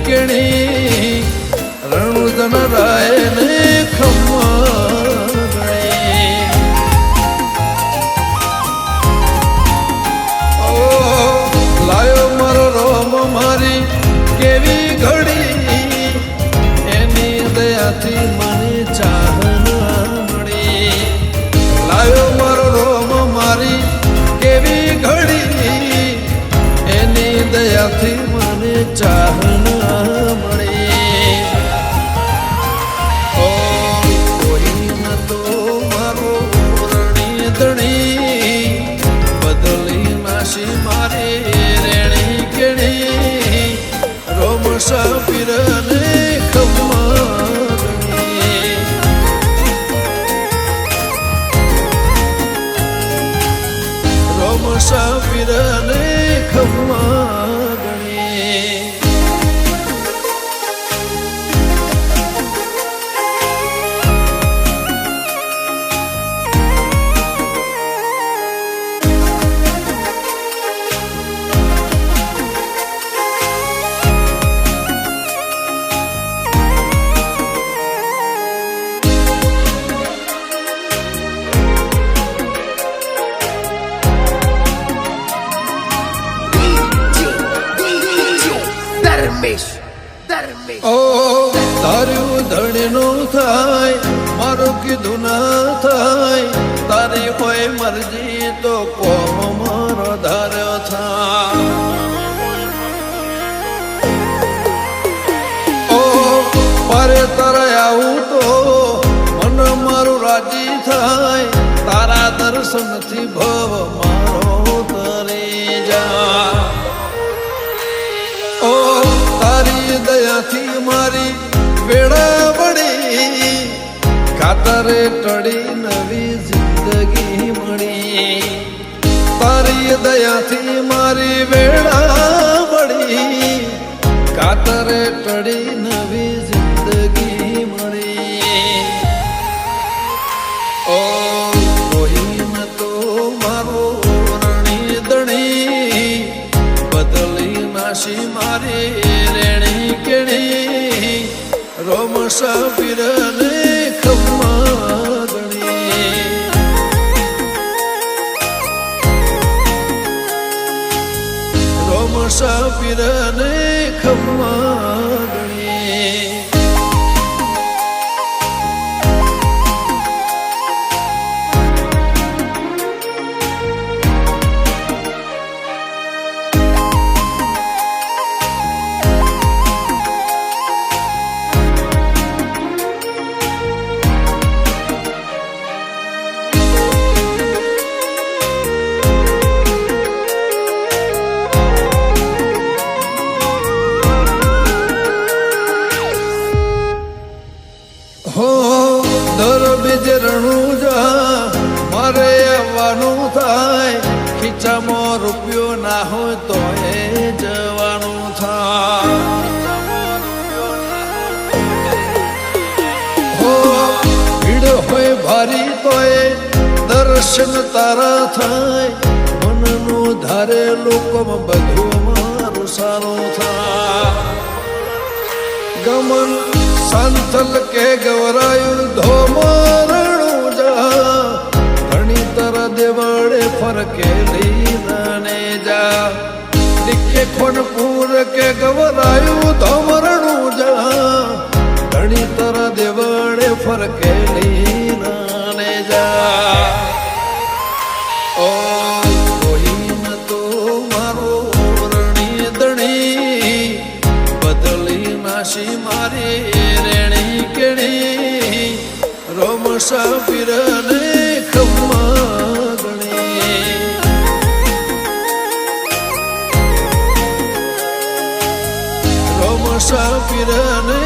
કેણી રણુદન રાય ને ખમ્મા લાયો મારો રોમ મારી કેવી ઘડી એની દયાથી મને ચાહના મળી લાયો મારો રોમ મારી કેવી ઘડી એની દયાથી મને ચાહના મળી ઓ કોઈ ન તો મારો રણી ધણી બદલી નાશી મારી રેણી કેણી રોમ સાપીરને ખમ્મા રોમ સાપીરને ખમ્મા તારું ધણીનું થાય મારું કીધું ના થાય તારી કોઈ મરજી તો કોમ મારો ધાર્યો થાય મારે તારે આવું તો મન મારું રાજી થાય તારા દર્શનથી ભવ મારો તરી જા તારી દયાથી મારી વેળા વળી કાતરે ટળી નવી જિંદગી મળી તારી દયાથી મારી વેળા વળી કાતરે ટળી નવી જિંદગી મળી ઓ કોઈ ન તો મારો રણી ધણી બદલી નાશી મારી રોમ સાપીરને ખમ્મા ગણી રોમ સાપીરને ખમ્મા ગણી બીજ રણુજા મારે આવવાનું થાય ખીચામાં રૂપિયો ના હોય તો એ જવાનું થાય ભીડ હોય ભારી તો એ દર્શન તારા થાય મનનું ધારે લોકોમાં બધું મારું સારું થાય ગમન સંતલ કે ગવરાયું ધોમરણું જા ઘણી તર દેવળે ફરકે લીધાને જા દીકે ખોનપુર કે ગવરાયું ધોમરણું જા ઘણી તર દેવળે ફરકે લીધાને જા ઓ કોઈ ન તો મારો રણી ધણી બદલી નાશી મારી રોમ સાપીરને ખમ્મા ગણી રોમ સાપીરને